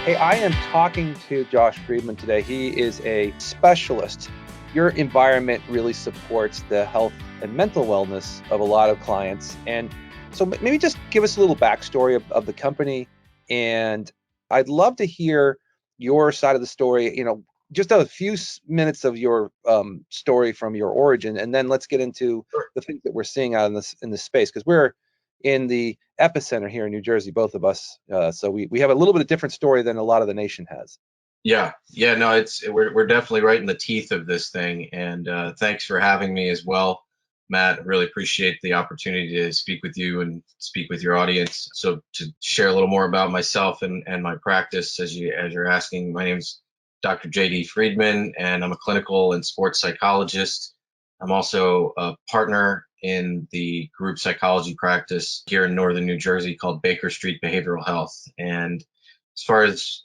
Hey, I am talking to Josh Friedman today. He is a specialist. Your environment really supports the health and mental wellness of a lot of clients. And so maybe just give us a little backstory of the company. And I'd love to hear your side of the story, just a few minutes of your story from your origin. And then let's get into Sure. the things that we're seeing out in this space, because we're in the epicenter here in New Jersey, both of us. So we have a little bit of different story than a lot of the nation has. Yeah, no, we're definitely right in the teeth of this thing, and thanks for having me as well, Matt. Really appreciate the opportunity to speak with you and speak with your audience. So to share a little more about myself and my practice, as you're asking, my name's Dr. JD Friedman, and I'm a clinical and sports psychologist. I'm also a partner in the group psychology practice here in northern New Jersey called Baker Street Behavioral Health, and as far as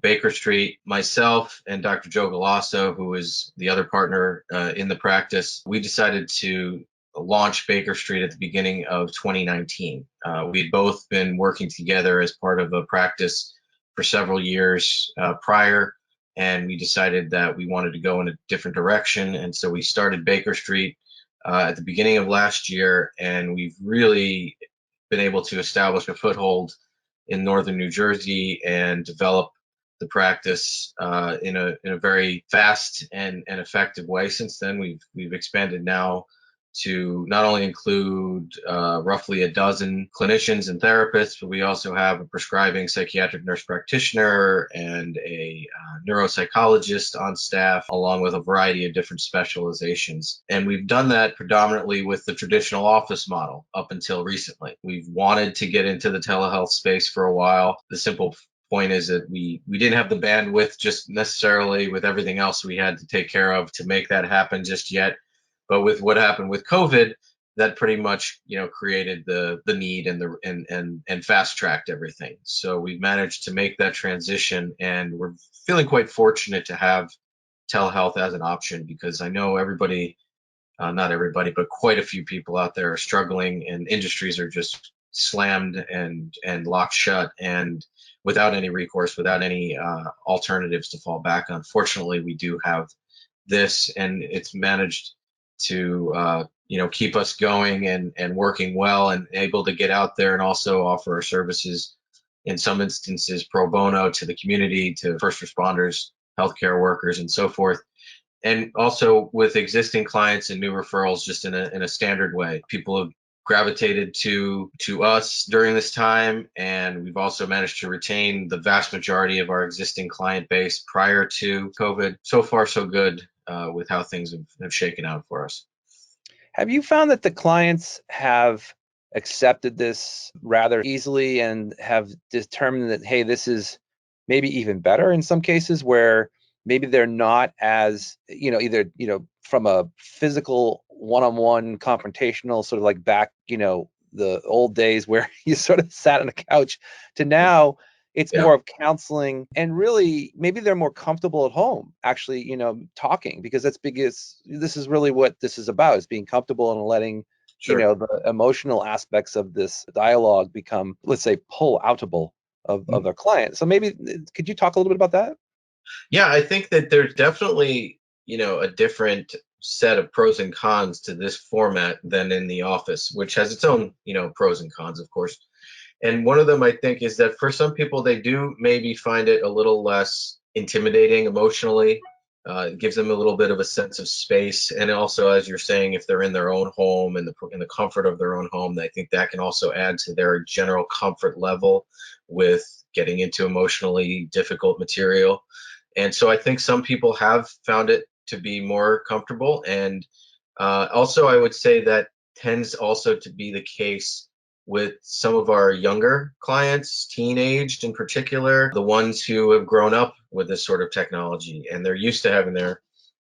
Baker Street, myself and Dr. Joe Galasso, who is the other partner in the practice, we decided to launch Baker Street at the beginning of 2019. We'd both been working together as part of a practice for several years prior, and we decided that we wanted to go in a different direction, and so we started Baker Street at the beginning of last year, and we've really been able to establish a foothold in northern New Jersey and develop the practice in a very fast and effective way. Since then, we've expanded now to not only include roughly a dozen clinicians and therapists, but we also have a prescribing psychiatric nurse practitioner and a neuropsychologist on staff, along with a variety of different specializations. And we've done that predominantly with the traditional office model up until recently. We've wanted to get into the telehealth space for a while. The simple point is that we didn't have the bandwidth just necessarily with everything else we had to take care of to make that happen just yet. But with what happened with COVID, that pretty much created the need and fast tracked everything. So we've managed to make that transition, and we're feeling quite fortunate to have telehealth as an option, because I know everybody, not everybody, but quite a few people out there are struggling, and industries are just slammed and locked shut, and without any recourse, without any alternatives to fall back on. Fortunately, we do have this, and it's managed to keep us going and working well, and able to get out there and also offer our services in some instances pro bono to the community, to first responders, healthcare workers, and so forth. And also with existing clients and new referrals, just in a standard way. People have gravitated to us during this time, and we've also managed to retain the vast majority of our existing client base prior to COVID. So far, so good with how things have shaken out for us. Have you found that the clients have accepted this rather easily and have determined that, hey, this is maybe even better in some cases where maybe they're not as, either, from a physical one-on-one confrontational sort of like back, the old days where you sort of sat on a couch to now it's Yeah, more of counseling, and really maybe they're more comfortable at home actually, talking, because that's biggest this is really what this is about, is being comfortable and letting, sure. the emotional aspects of this dialogue become, let's say, pull outable of their client. So maybe could you talk a little bit about that? Yeah, I think that there's definitely, a different set of pros and cons to this format than in the office, which has its own, pros and cons, of course. And one of them, I think, is that for some people, they do maybe find it a little less intimidating emotionally. It gives them a little bit of a sense of space. And also, as you're saying, if they're in their own home, in the comfort of their own home, I think that can also add to their general comfort level with getting into emotionally difficult material. And so I think some people have found it to be more comfortable. And also, I would say that tends also to be the case with some of our younger clients, teenaged in particular, the ones who have grown up with this sort of technology, and they're used to having their,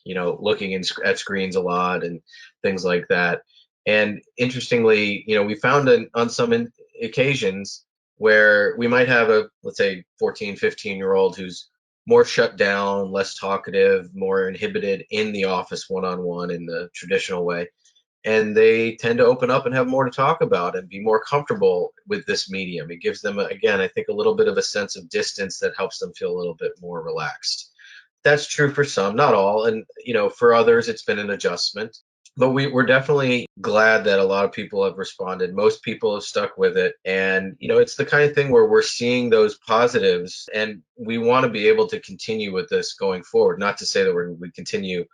looking at screens a lot and things like that. And interestingly, we found on some occasions where we might have a, let's say, 14, 15-year-old who's more shut down, less talkative, more inhibited in the office one on one in the traditional way. and they tend to open up and have more to talk about and be more comfortable with this medium. It gives them, again, I think, a little bit of a sense of distance that helps them feel a little bit more relaxed. That's true for some, not all. And, for others, it's been an adjustment. But we're definitely glad that a lot of people have responded. Most people have stuck with it. And, it's the kind of thing where we're seeing those positives, and we want to be able to continue with this going forward. Not to say that we continue,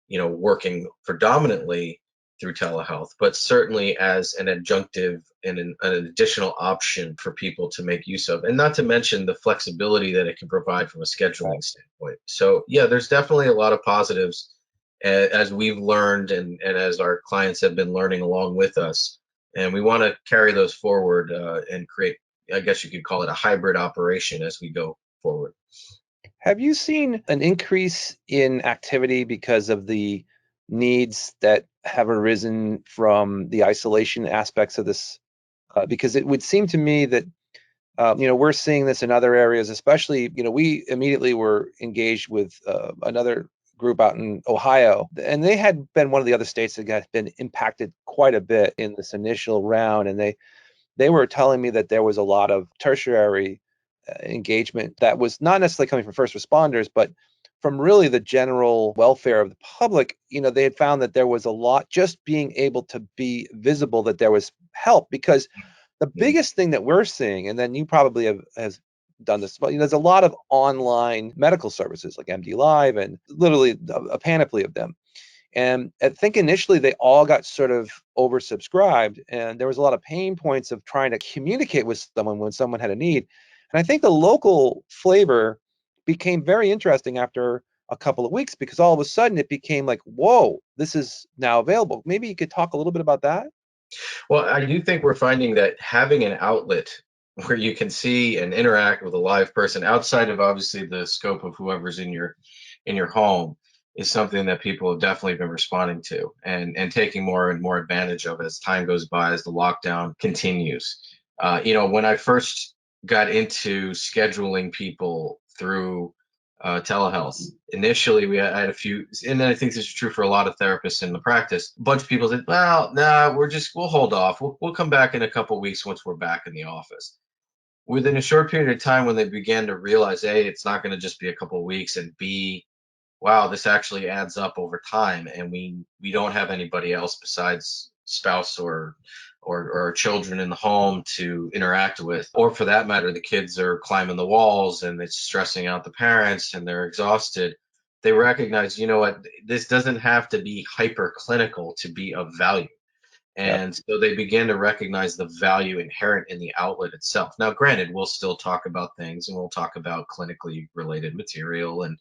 working predominantly through telehealth, but certainly as an adjunctive and an additional option for people to make use of. And not to mention the flexibility that it can provide from a Right. scheduling standpoint. So, yeah, there's definitely a lot of positives as we've learned, and as our clients have been learning along with us. And we want to carry those forward and create, I guess you could call it a hybrid operation as we go forward. Have you seen an increase in activity because of the needs that have arisen from the isolation aspects of this? Because it would seem to me that we're seeing this in other areas, especially, we immediately were engaged with another group out in Ohio, and they had been one of the other states that had been impacted quite a bit in this initial round, and they were telling me that there was a lot of tertiary engagement that was not necessarily coming from first responders, but from really the general welfare of the public. They had found that there was a lot just being able to be visible, that there was help, because the Mm. biggest thing that we're seeing, and then you probably has done this, but there's a lot of online medical services like MD Live and literally a panoply of them. And I think initially they all got sort of oversubscribed, and there was a lot of pain points of trying to communicate with someone when someone had a need. And I think the local flavor became very interesting after a couple of weeks, because all of a sudden it became like, whoa, this is now available. Maybe you could talk a little bit about that. Well, I do think we're finding that having an outlet where you can see and interact with a live person outside of obviously the scope of whoever's in your home is something that people have definitely been responding to, and taking more and more advantage of as time goes by, as the lockdown continues. When I first got into scheduling people through telehealth, initially I had a few, and I think this is true for a lot of therapists in the practice. A bunch of people said, "Well, nah, we'll hold off. We'll come back in a couple weeks once we're back in the office." Within a short period of time, when they began to realize, A, it's not going to just be a couple of weeks, and B, wow, this actually adds up over time, and we don't have anybody else besides spouse or children in the home to interact with, or for that matter, the kids are climbing the walls and it's stressing out the parents and they're exhausted. They recognize, you know what, this doesn't have to be hyper clinical to be of value. Yep. And so they begin to recognize the value inherent in the outlet itself. Now, granted, we'll still talk about things, and we'll talk about clinically related material and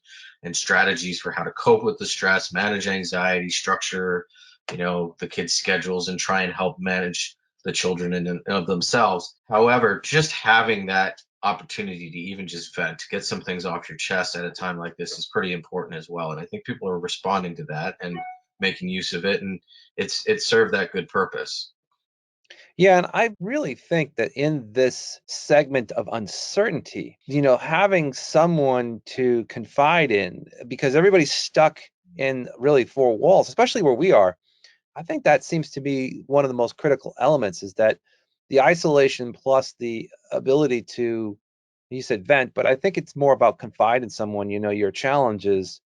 strategies for how to cope with the stress, manage anxiety, structure, the kids' schedules, and try and help manage the children in and of themselves. However, just having that opportunity to even just vent, to get some things off your chest at a time like this is pretty important as well. And I think people are responding to that and making use of it. And it's served that good purpose. Yeah, and I really think that in this segment of uncertainty, having someone to confide in, because everybody's stuck in really four walls, especially where we are. I think that seems to be one of the most critical elements, is that the isolation plus the ability to, you said vent, but I think it's more about confide in someone, your challenges,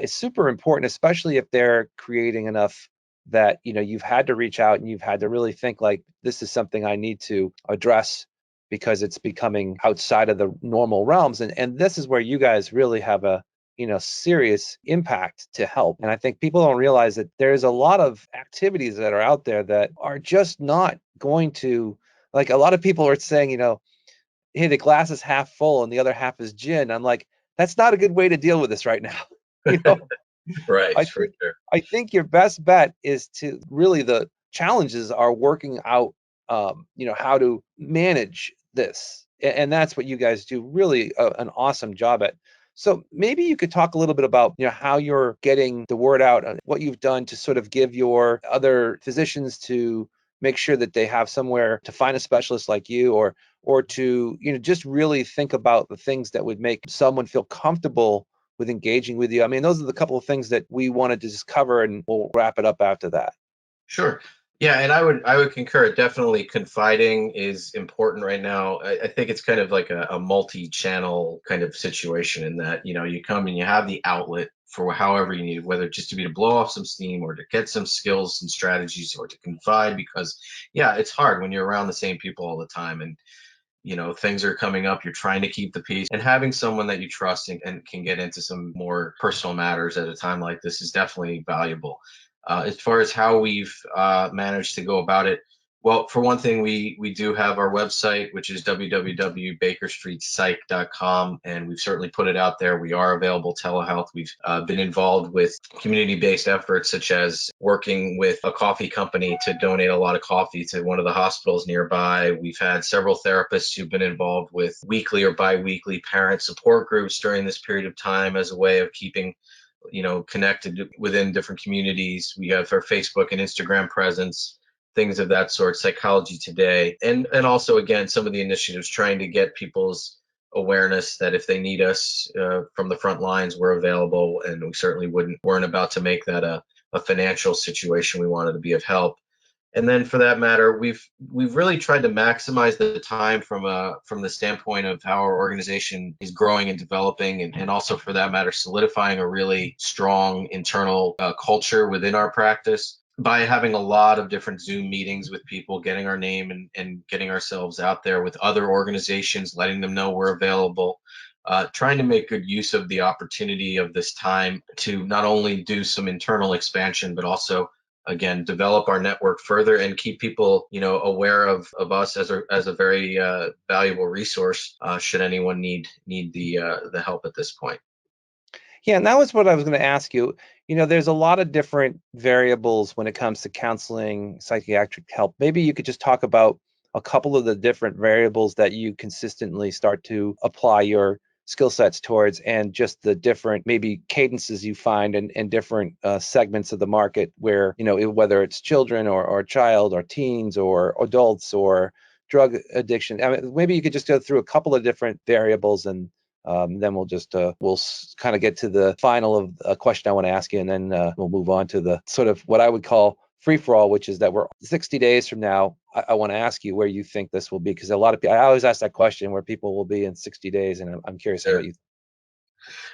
is super important, especially if they're creating enough that, you've had to reach out and you've had to really think like, this is something I need to address because it's becoming outside of the normal realms. And this is where you guys really have a, serious impact to help. And I think people don't realize that there's a lot of activities that are out there that are just not going to, like, a lot of people are saying, hey, the glass is half full and the other half is gin. I'm like, that's not a good way to deal with this right now. you know, Right, I for think sure. I think your best bet is to really, the challenges are working out, how to manage this, and that's what you guys do really an awesome job at. So maybe you could talk a little bit about, how you're getting the word out, and what you've done to sort of give your other physicians to make sure that they have somewhere to find a specialist like you, or to, just really think about the things that would make someone feel comfortable with engaging with you. I mean, those are the couple of things that we wanted to just cover, and we'll wrap it up after that. Sure. Yeah, and I would concur. Definitely confiding is important right now. I think it's kind of like a multi-channel kind of situation in that, you come and you have the outlet for however you need, whether it just to be to blow off some steam or to get some skills and strategies or to confide because yeah, it's hard when you're around the same people all the time and things are coming up, you're trying to keep the peace, and having someone that you trust and can get into some more personal matters at a time like this is definitely valuable. As far as how we've managed to go about it, well, for one thing, we do have our website, which is www.bakerstreetpsych.com, and we've certainly put it out there. We are available telehealth. We've been involved with community-based efforts, such as working with a coffee company to donate a lot of coffee to one of the hospitals nearby. We've had several therapists who've been involved with weekly or bi-weekly parent support groups during this period of time as a way of keeping connected within different communities. We have our Facebook and Instagram presence, things of that sort, Psychology Today, and also again some of the initiatives trying to get people's awareness that if they need us from the front lines, we're available, and we certainly weren't about to make that a financial situation. We wanted to be of help. And then for that matter, we've really tried to maximize the time from the standpoint of how our organization is growing and developing, and also for that matter, solidifying a really strong internal culture within our practice by having a lot of different Zoom meetings with people, getting our name and getting ourselves out there with other organizations, letting them know we're available. Trying to make good use of the opportunity of this time to not only do some internal expansion, but also again develop our network further and keep people aware of us as a very valuable resource should anyone need the help at this point. Yeah, and that was what I was going to ask you. There's a lot of different variables when it comes to counseling, psychiatric help. Maybe you could just talk about a couple of the different variables that you consistently start to apply your skill sets towards, and just the different maybe cadences you find in different segments of the market where, whether it's children or child or teens or adults or drug addiction. I mean, maybe you could just go through a couple of different variables, and then we'll kind of get to the final of a question I want to ask you, and then we'll move on to the sort of what I would call free for all, which is that we're 60 days from now. I want to ask you where you think this will be, because a lot of people, I always ask that question, where people will be in 60 days, and I'm curious about Sure. you.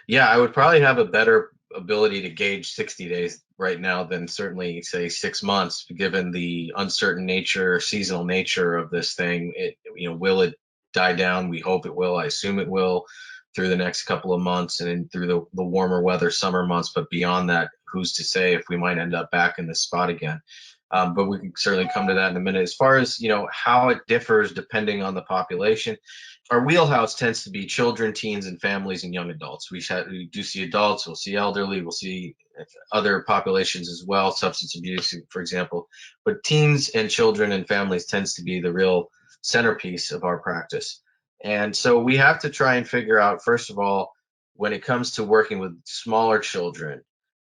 Yeah, I would probably have a better ability to gauge 60 days right now than certainly say 6 months, given the uncertain nature, seasonal nature of this thing. Will it die down? We hope it will. I assume it will through the next couple of months and through the warmer weather summer months. But beyond that, who's to say if we might end up back in this spot again? But we can certainly come to that in a minute. As far as how it differs depending on the population, our wheelhouse tends to be children, teens, and families and young adults. We do see adults, we'll see elderly, we'll see other populations as well, substance abuse, for example. But teens and children and families tends to be the real centerpiece of our practice. And so we have to try and figure out, first of all, when it comes to working with smaller children,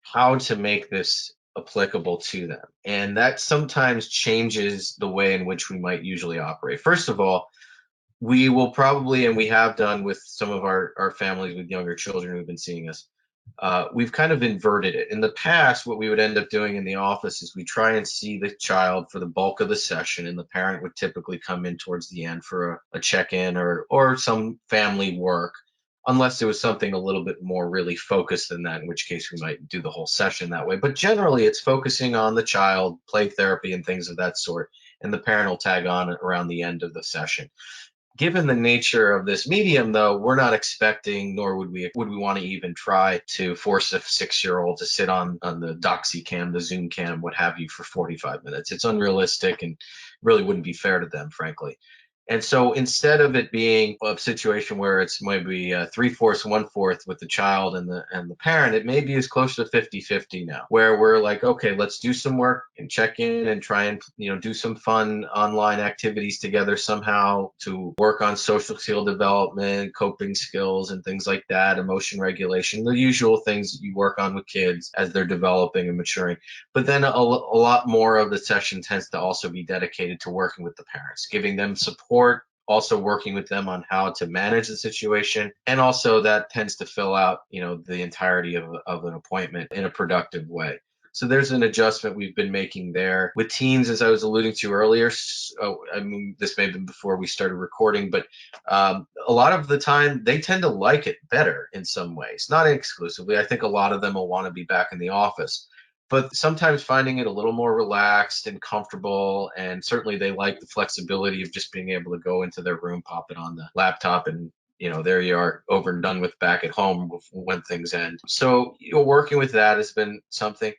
how to make this applicable to them. And that sometimes changes the way in which we might usually operate. First of all, we will probably, and we have done with some of our families with younger children who've been seeing us, we've kind of inverted it. In the past, what we would end up doing in the office is we try and see the child for the bulk of the session, and the parent would typically come in towards the end for a check-in or some family work, unless there was something a little bit more really focused than that, in which case we might do the whole session that way. But generally, it's focusing on the child, play therapy, and things of that sort, and the parent will tag on around the end of the session. Given the nature of this medium, though, we're not expecting, nor would we want to even try to force a 6-year-old to sit on the Doxy cam, the Zoom cam, what have you, for 45 minutes. It's unrealistic and really wouldn't be fair to them, frankly. And so instead of it being a situation where it's maybe three-fourths, one-fourth with the child and the parent, it may be as close to 50-50 now, where we're like, okay, let's do some work and check in and try and do some fun online activities together somehow to work on social skill development, coping skills, and things like that, emotion regulation, the usual things that you work on with kids as they're developing and maturing. But then a lot more of the session tends to also be dedicated to working with the parents, giving them support, also working with them on how to manage the situation. And also that tends to fill out, the entirety of an appointment in a productive way. So there's an adjustment we've been making there. With teens, as I was alluding to earlier, I mean, this may have been before we started recording, but a lot of the time they tend to like it better in some ways, not exclusively. I think a lot of them will want to be back in the office, but sometimes finding it a little more relaxed and comfortable. And certainly they like the flexibility of just being able to go into their room, pop it on the laptop, and there you are, over and done with back at home when things end. So, working with that has been something.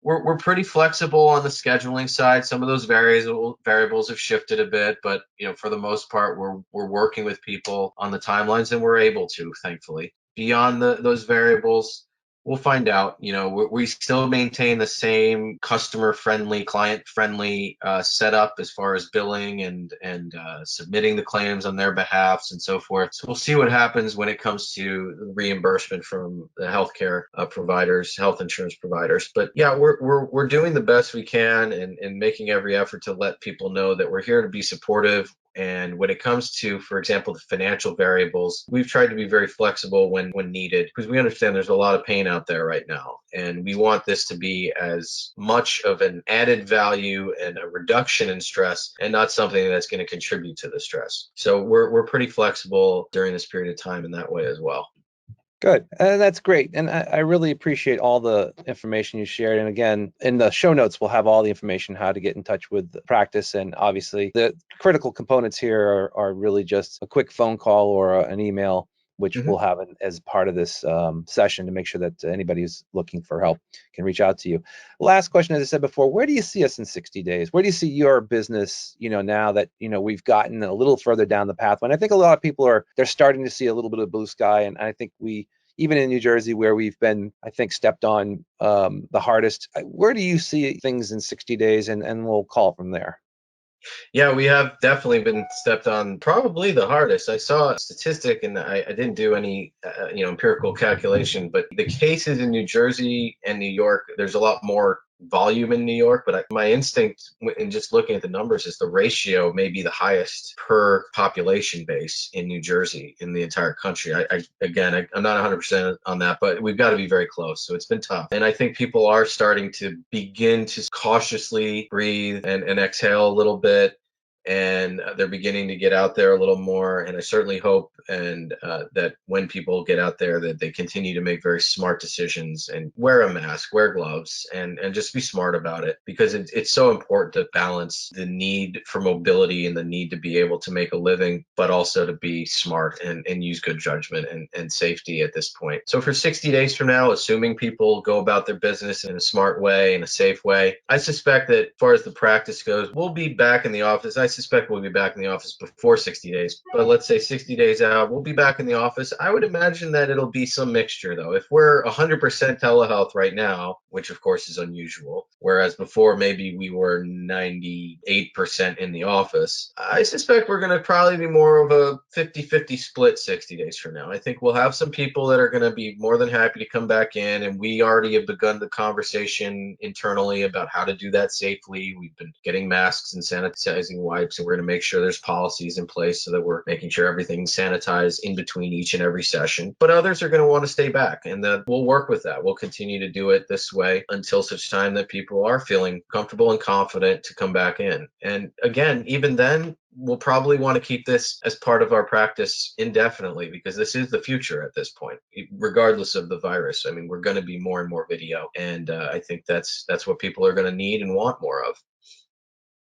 We're pretty flexible on the scheduling side. Some of those variables have shifted a bit, but for the most part, we're working with people on the timelines, and we're able to, thankfully. Beyond those variables, we'll find out. We still maintain the same customer-friendly, client-friendly setup as far as billing and submitting the claims on their behalfs and so forth. So we'll see what happens when it comes to reimbursement from the healthcare providers, health insurance providers. But yeah, we're doing the best we can and making every effort to let people know that we're here to be supportive. And when it comes to, for example, the financial variables, we've tried to be very flexible when needed, because we understand there's a lot of pain out there right now. And we want this to be as much of an added value and a reduction in stress, and not something that's going to contribute to the stress. So we're pretty flexible during this period of time in that way as well. Good. That's great. And I really appreciate all the information you shared. And again, in the show notes, we'll have all the information how to get in touch with the practice. And obviously, the critical components here are really just a quick phone call or an email, which we'll have as part of this session to make sure that anybody who's looking for help can reach out to you. Last question, as I said before, where do you see us in 60 days? Where do you see your business, now that, we've gotten a little further down the path? When I think a lot of people they're starting to see a little bit of blue sky. And I think even in New Jersey, where we've been, I think, stepped on the hardest, where do you see things in 60 days? And we'll call from there. Yeah, we have definitely been stepped on probably the hardest. I saw a statistic, and I didn't do any empirical calculation, but the cases in New Jersey and New York, there's a lot more volume in New York, but my instinct in just looking at the numbers is the ratio may be the highest per population base in New Jersey in the entire country. I'm not 100% on that, but we've got to be very close. So it's been tough. And I think people are starting to begin to cautiously breathe and exhale a little bit. And they're beginning to get out there a little more. And I certainly hope that when people get out there, that they continue to make very smart decisions and wear a mask, wear gloves, and just be smart about it, because it's so important to balance the need for mobility and the need to be able to make a living, but also to be smart and use good judgment and safety at this point. So for 60 days from now, assuming people go about their business in a smart way, in a safe way, I suspect that as far as the practice goes, we'll be back in the office. I suspect we'll be back in the office before 60 days, but let's say 60 days out, we'll be back in the office. I would imagine that it'll be some mixture, though. If we're 100% telehealth right now, which of course is unusual, whereas before maybe we were 98% in the office, I suspect we're going to probably be more of a 50-50 split 60 days from now. I think we'll have some people that are going to be more than happy to come back in, and we already have begun the conversation internally about how to do that safely. We've been getting masks and sanitizing wipes, and we're going to make sure there's policies in place so that we're making sure everything's sanitized in between each and every session. But others are going to want to stay back, and we'll work with that. We'll continue to do it this way until such time that people are feeling comfortable and confident to come back in. And again, even then, we'll probably want to keep this as part of our practice indefinitely, because this is the future at this point, regardless of the virus. I mean, we're going to be more and more video, and I think that's what people are going to need and want more of.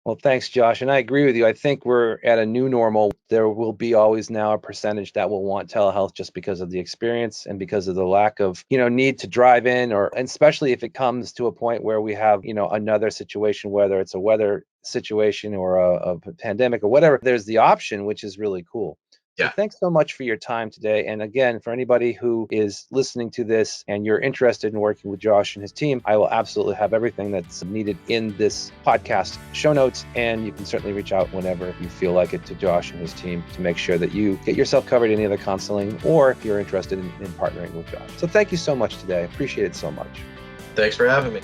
Well, thanks, Josh. And I agree with you. I think we're at a new normal. There will be always now a percentage that will want telehealth just because of the experience and because of the lack of, need to drive in, and especially if it comes to a point where we have, another situation, whether it's a weather situation or a pandemic or whatever, there's the option, which is really cool. So thanks so much for your time today. And again, for anybody who is listening to this and you're interested in working with Josh and his team, I will absolutely have everything that's needed in this podcast show notes. And you can certainly reach out whenever you feel like it to Josh and his team to make sure that you get yourself covered in any other counseling, or if you're interested in partnering with Josh. So thank you so much today. I appreciate it so much. Thanks for having me.